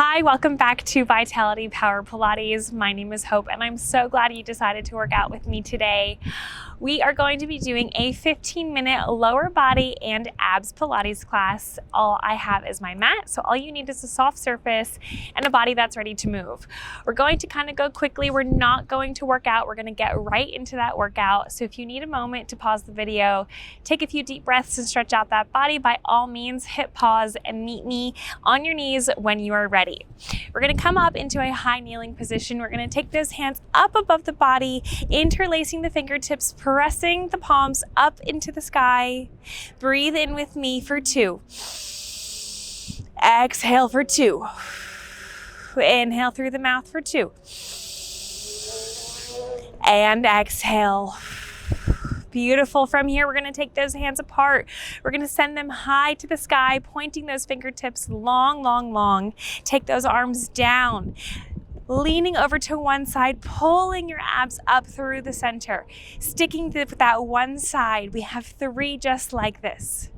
Hi, welcome back to Vitality Power Pilates. My name is Hope and I'm so glad you decided to work out with me today. We are going to be doing a 15-minute lower body and abs Pilates class. All I have is my mat, so all you need is a soft surface and a body that's ready to move. We're going to kind of go quickly. We're not going to work out. We're going to get right into that workout. So if you need a moment to pause the video, take a few deep breaths and stretch out that body, by all means, hit pause and meet me on your knees when you are ready. We're going to come up into a high kneeling position. We're going to take those hands up above the body, interlacing the fingertips, pressing the palms up into the sky. Breathe in with me for 2. Exhale for 2. Inhale through the mouth for 2. And exhale. Beautiful. From here, we're going to take those hands apart. We're going to send them high to the sky, pointing those fingertips long, long, long. Take those arms down, leaning over to one side, pulling your abs up through the center, sticking to that one side. We have 3 just like this.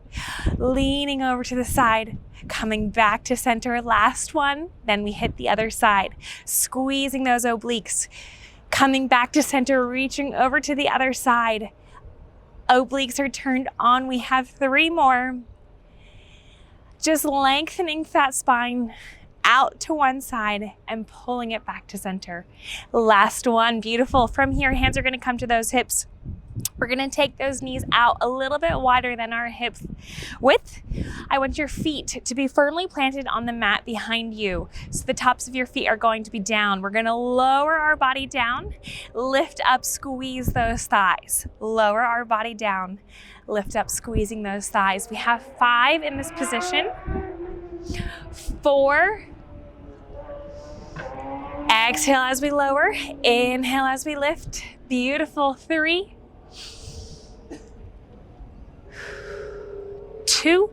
Leaning over to the side, coming back to center. Last one. Then we hit the other side, squeezing those obliques, coming back to center, reaching over to the other side. Obliques are turned on. We have 3 more. Just lengthening that spine out to one side and pulling it back to center. Last one. Beautiful. From here, hands are going to come to those hips. We're going to take those knees out a little bit wider than our hip width. I want your feet to be firmly planted on the mat behind you. So the tops of your feet are going to be down. We're going to lower our body down, lift up, squeeze those thighs. Lower our body down, lift up, squeezing those thighs. We have 5 in this position. 4. Exhale as we lower. Inhale as we lift. Beautiful. 3. 2.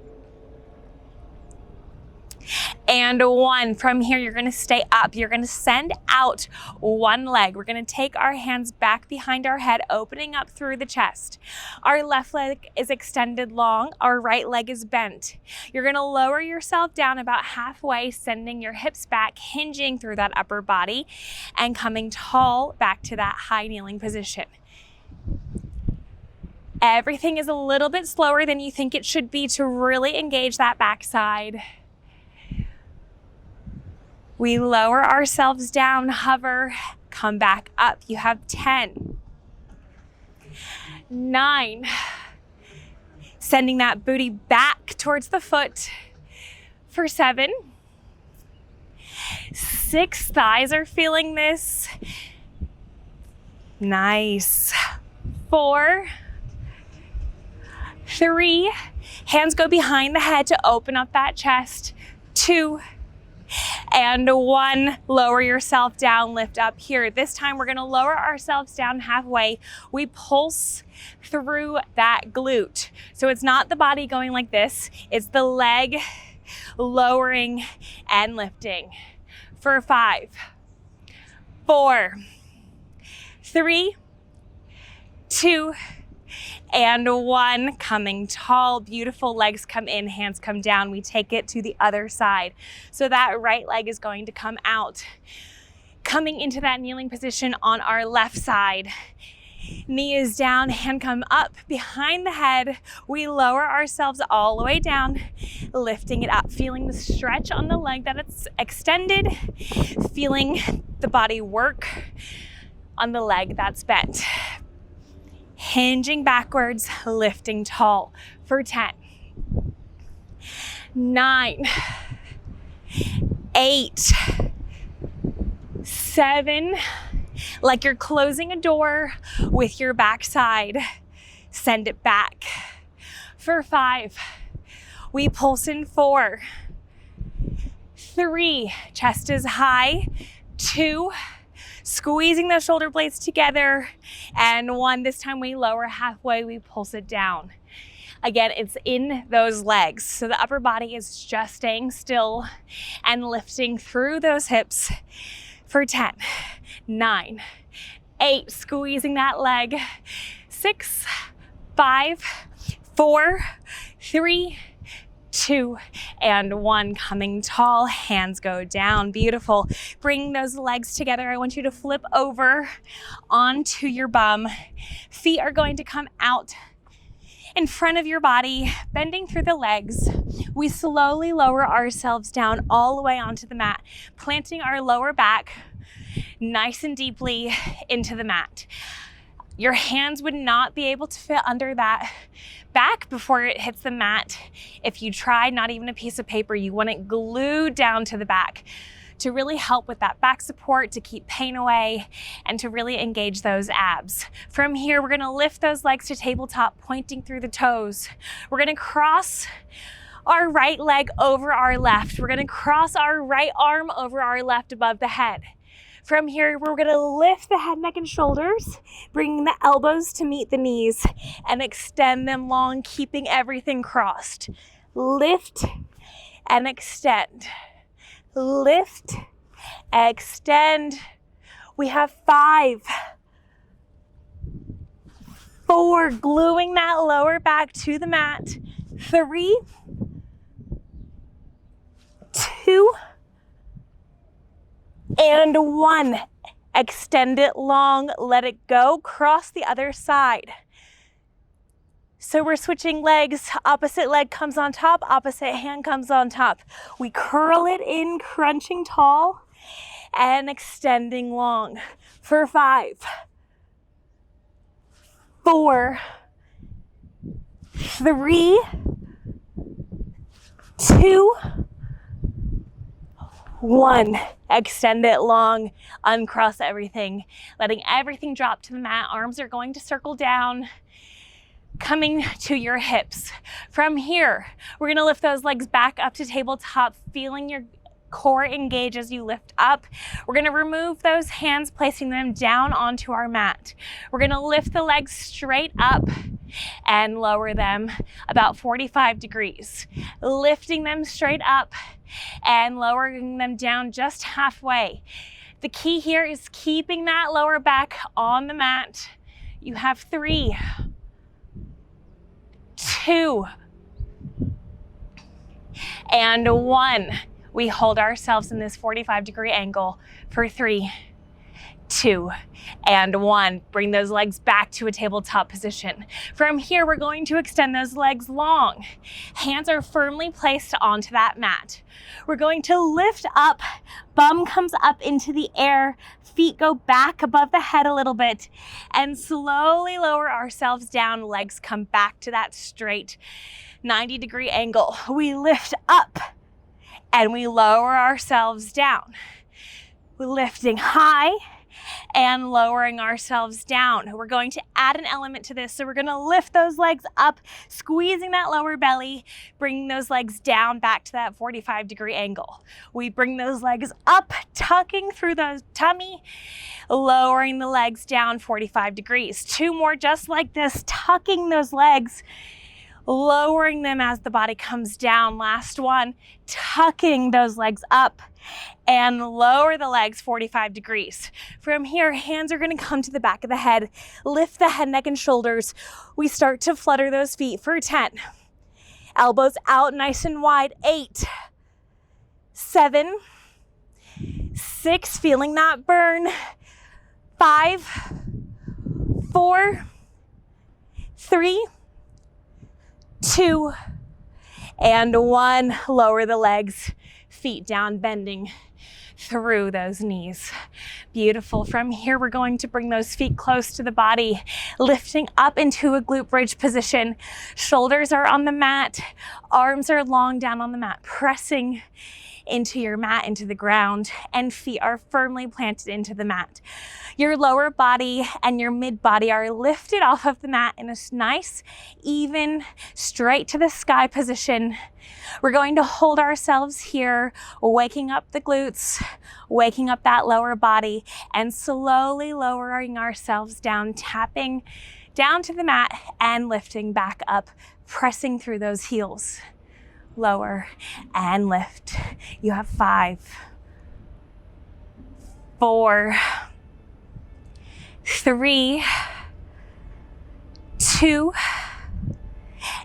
And 1. From here, you're going to stay up. You're going to send out one leg. We're going to take our hands back behind our head, opening up through the chest. Our left leg is extended long. Our right leg is bent. You're going to lower yourself down about halfway, sending your hips back, hinging through that upper body, and coming tall back to that high kneeling position. Everything is a little bit slower than you think it should be to really engage that backside. We lower ourselves down, hover, come back up. You have 10. 9. Sending that booty back towards the foot for 7. 6. Thighs are feeling this. Nice. 4. 3. Hands go behind the head to open up that chest. 2. And 1. Lower yourself down, lift up here. This time we're going to lower ourselves down halfway. We pulse through that glute. So it's not the body going like this. It's the leg lowering and lifting. For 5, 4, 3, 2, and 1. Coming tall, beautiful. Legs come in, hands come down. We take it to the other side. So that right leg is going to come out. Coming into that kneeling position on our left side. Knee is down, hand come up behind the head. We lower ourselves all the way down, lifting it up, feeling the stretch on the leg that it's extended, feeling the body work on the leg that's bent. Hinging backwards, lifting tall for 10. 9. 8. 7. Like you're closing a door with your backside. Send it back. For 5. We pulse in 4. 3. Chest is high. 2. Squeezing those shoulder blades together. And 1, this time we lower halfway, we pulse it down. Again, it's in those legs. So the upper body is just staying still and lifting through those hips for 10, 9, 8, squeezing that leg, 6, 5, 4, 3, 2, and 1. Coming tall, hands go down. Beautiful. Bring those legs together. I want you to flip over onto your bum. Feet are going to come out in front of your body, bending through the legs. We slowly lower ourselves down all the way onto the mat, planting our lower back nice and deeply into the mat. Your hands would not be able to fit under that back before it hits the mat. If you tried, not even a piece of paper, you want it glued down to the back to really help with that back support, to keep pain away, and to really engage those abs. From here, we're gonna lift those legs to tabletop, pointing through the toes. We're gonna cross our right leg over our left. We're gonna cross our right arm over our left above the head. From here, we're gonna lift the head, neck, and shoulders, bringing the elbows to meet the knees and extend them long, keeping everything crossed. Lift and extend. Lift, extend. We have 5, 4, gluing that lower back to the mat. 3, 2, and 1. Extend it long, let it go, cross the other side. So we're switching legs, opposite leg comes on top, opposite hand comes on top. We curl it in, crunching tall and extending long for 5, 4, 3, 2, 1. Extend it long, uncross everything, letting everything drop to the mat. Arms are going to circle down, coming to your hips. From here, we're gonna lift those legs back up to tabletop, feeling your core engage as you lift up. We're gonna remove those hands, placing them down onto our mat. We're gonna lift the legs straight up and lower them about 45 degrees. Lifting them straight up and lowering them down just halfway. The key here is keeping that lower back on the mat. You have 3, 2, and 1. We hold ourselves in this 45-degree angle for 3, 2, and 1. Bring those legs back to a tabletop position. From here, we're going to extend those legs long. Hands are firmly placed onto that mat. We're going to lift up, bum comes up into the air, feet go back above the head a little bit, and slowly lower ourselves down. Legs come back to that straight 90-degree angle. We lift up and we lower ourselves down. We're lifting high and lowering ourselves down. We're going to add an element to this. So we're gonna lift those legs up, squeezing that lower belly, bringing those legs down back to that 45-degree angle. We bring those legs up, tucking through the tummy, lowering the legs down 45 degrees. 2 more just like this, tucking those legs, lowering them as the body comes down. Last one, tucking those legs up and lower the legs 45 degrees. From here, hands are gonna come to the back of the head, lift the head, neck, and shoulders. We start to flutter those feet for 10. Elbows out nice and wide. 8, 7, 6, feeling that burn. 5, 4, 3, 2, and 1. Lower the legs, feet down, bending through those knees. Beautiful. From here, we're going to bring those feet close to the body, lifting up into a glute bridge position. Shoulders are on the mat, arms are long down on the mat, pressing into your mat, into the ground, and feet are firmly planted into the mat. Your lower body and your mid body are lifted off of the mat in a nice, even, straight to the sky position. We're going to hold ourselves here, waking up the glutes, waking up that lower body, and slowly lowering ourselves down, tapping down to the mat and lifting back up, pressing through those heels. Lower and lift. You have 5, 4, 3, 2,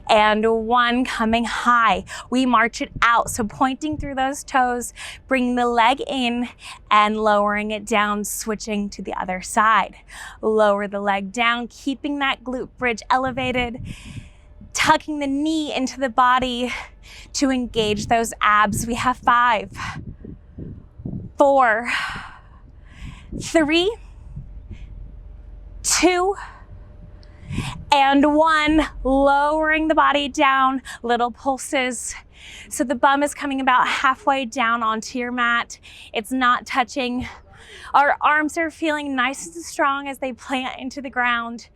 and 1, coming high. We march it out, so pointing through those toes, bringing the leg in and lowering it down, switching to the other side. Lower the leg down, keeping that glute bridge elevated, tucking the knee into the body to engage those abs. We have 5, 4, 3, 2, and 1. Lowering the body down, little pulses. So the bum is coming about halfway down onto your mat. It's not touching. Our arms are feeling nice and strong as they plant into the ground.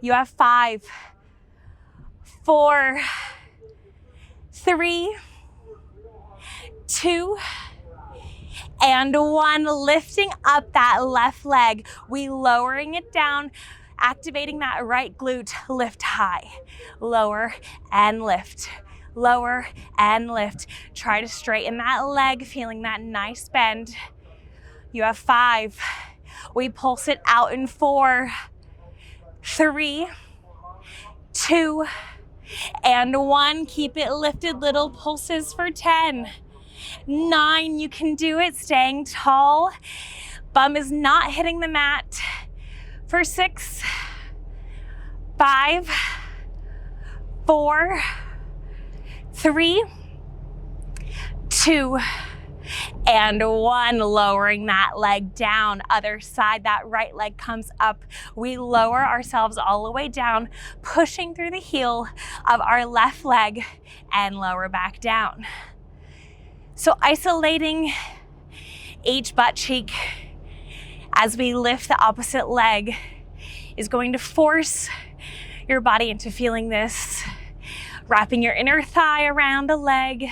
You have 5, 4, 3, 2, and 1. Lifting up that left leg. We lowering it down, activating that right glute. Lift high, lower and lift, lower and lift. Try to straighten that leg, feeling that nice bend. You have 5. We pulse it out in 4, 3, 2, and 1. Keep it lifted, little pulses for 10, 9. You can do it, staying tall. Bum is not hitting the mat. For 6, 5, 4, 3, 2, and 1. Lowering that leg down. Other side, that right leg comes up. We lower ourselves all the way down, pushing through the heel of our left leg and lower back down. So isolating each butt cheek as we lift the opposite leg is going to force your body into feeling this. Wrapping your inner thigh around the leg,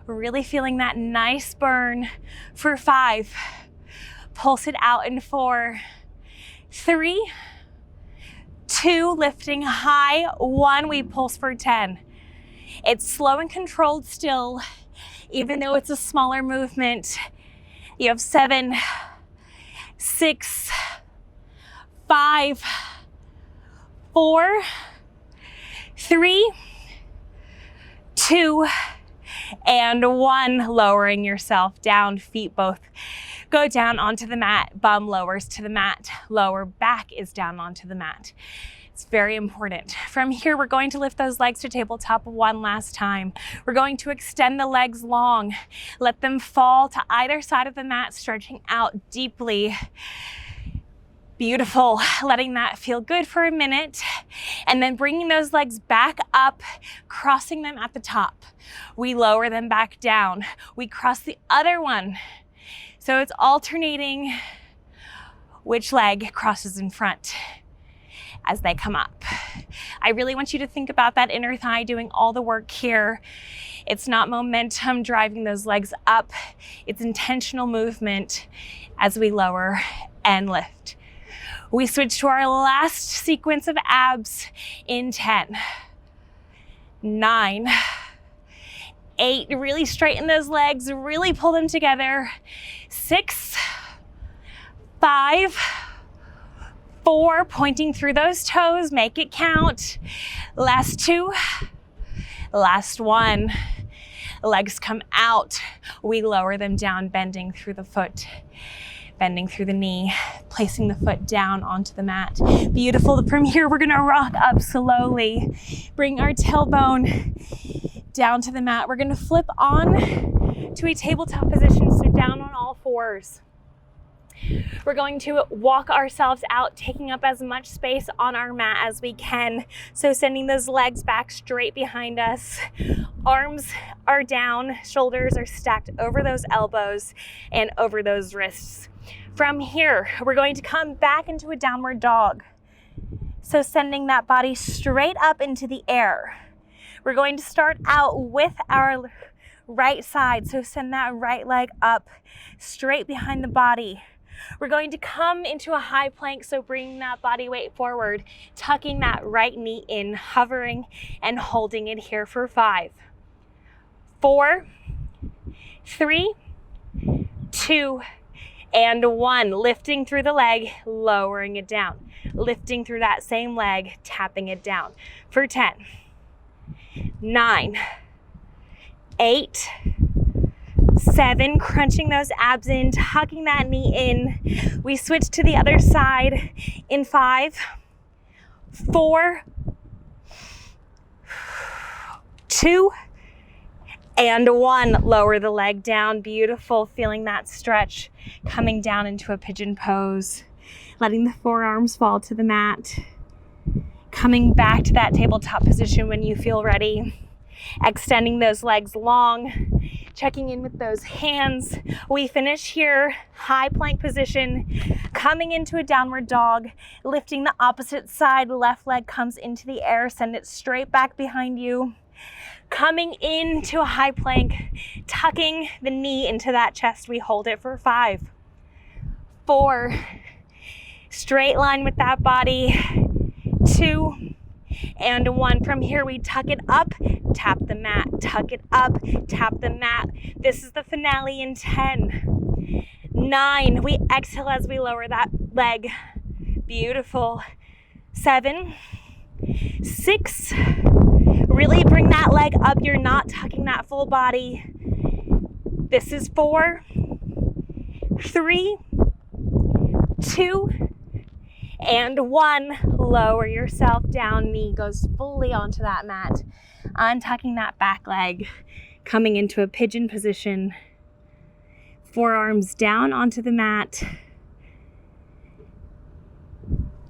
really feeling that nice burn for 5. Pulse it out in 4, 3, 2, lifting high, 1. We pulse for 10. It's slow and controlled still, even though it's a smaller movement. You have 7, 6, 5, 4, 3, 2, and 1. Lowering yourself down, feet both go down onto the mat, bum lowers to the mat, lower back is down onto the mat. It's very important. From here, we're going to lift those legs to tabletop 1 last time. We're going to extend the legs long, let them fall to either side of the mat, stretching out deeply. Beautiful. Letting that feel good for a minute, and then bringing those legs back up, crossing them at the top. We lower them back down. We cross the other one. So it's alternating which leg crosses in front as they come up. I really want you to think about that inner thigh doing all the work here. It's not momentum driving those legs up. It's intentional movement as we lower and lift. We switch to our last sequence of abs in 10, 9, 8, really straighten those legs, really pull them together. 6, 5, 4, pointing through those toes, make it count. Last 2, last 1. Legs come out. We lower them down, bending through the foot, bending through the knee, placing the foot down onto the mat. Beautiful. From here, we're gonna rock up slowly. Bring our tailbone down to the mat. We're gonna flip on to a tabletop position, so down on all 4s. We're going to walk ourselves out, taking up as much space on our mat as we can. So sending those legs back straight behind us. Arms are down, shoulders are stacked over those elbows and over those wrists. From here, we're going to come back into a downward dog. So sending that body straight up into the air. We're going to start out with our right side. So send that right leg up, straight behind the body. We're going to come into a high plank, so bringing that body weight forward, tucking that right knee in, hovering and holding it here for 5, 4, 3, 2, and 1. Lifting through the leg, lowering it down. Lifting through that same leg, tapping it down for 10, 9, 8, 7, crunching those abs in, tucking that knee in. We switch to the other side in 5, 4, 2, and 1. Lower the leg down. Beautiful. Feeling that stretch coming down into a pigeon pose. Letting the forearms fall to the mat. Coming back to that tabletop position when you feel ready. Extending those legs long. Checking in with those hands. We finish here, high plank position, coming into a downward dog, lifting the opposite side, left leg comes into the air, send it straight back behind you. Coming into a high plank, tucking the knee into that chest, we hold it for 5, 4, straight line with that body, 2, and 1. From here, we tuck it up, tap the mat, tuck it up, tap the mat. This is the finale in 10, 9. We exhale as we lower that leg. Beautiful. 7, 6. Really bring that leg up. You're not tucking that full body. This is 4, 3, 2, and 1. Lower yourself down. Knee goes fully onto that mat. Untucking that back leg. Coming into a pigeon position. Forearms down onto the mat.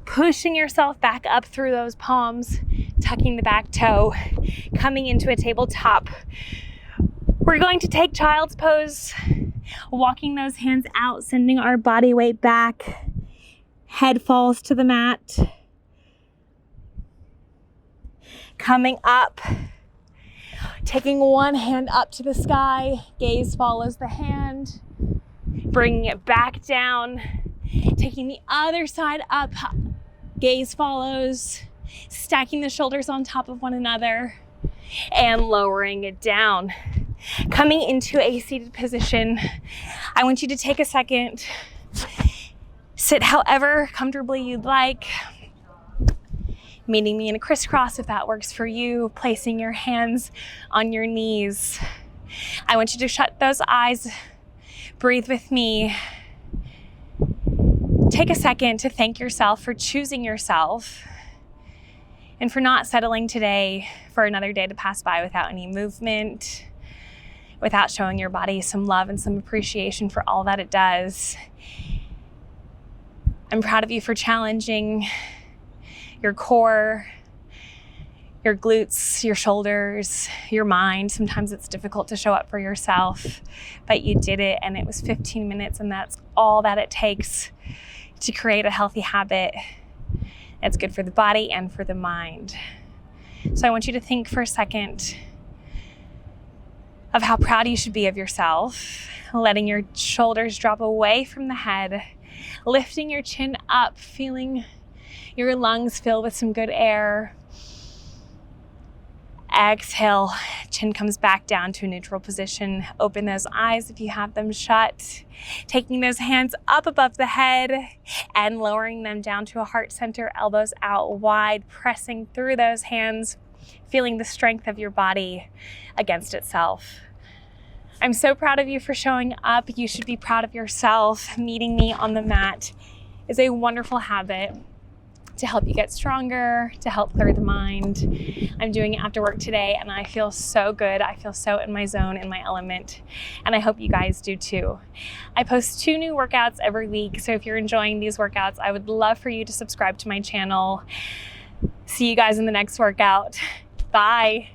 Pushing yourself back up through those palms. Tucking the back toe. Coming into a tabletop. We're going to take child's pose. Walking those hands out. Sending our body weight back. Head falls to the mat. Coming up, taking one hand up to the sky, gaze follows the hand, bringing it back down, taking the other side up, gaze follows, stacking the shoulders on top of one another, and lowering it down. Coming into a seated position, I want you to take a second. Sit however comfortably you'd like. Meeting me in a crisscross if that works for you. Placing your hands on your knees. I want you to shut those eyes. Breathe with me. Take a second to thank yourself for choosing yourself and for not settling today for another day to pass by without any movement, without showing your body some love and some appreciation for all that it does. I'm proud of you for challenging your core, your glutes, your shoulders, your mind. Sometimes it's difficult to show up for yourself, but you did it, and it was 15 minutes, and that's all that it takes to create a healthy habit that's good for the body and for the mind. So I want you to think for a second of how proud you should be of yourself, letting your shoulders drop away from the head, lifting your chin up, feeling your lungs fill with some good air. Exhale, chin comes back down to a neutral position. Open those eyes if you have them shut. Taking those hands up above the head and lowering them down to a heart center, elbows out wide, pressing through those hands, feeling the strength of your body against itself. I'm so proud of you for showing up. You should be proud of yourself. Meeting me on the mat is a wonderful habit to help you get stronger, to help clear the mind. I'm doing it after work today, and I feel so good. I feel so in my zone, in my element, and I hope you guys do too. I post 2 new workouts every week, so if you're enjoying these workouts, I would love for you to subscribe to my channel. See you guys in the next workout. Bye.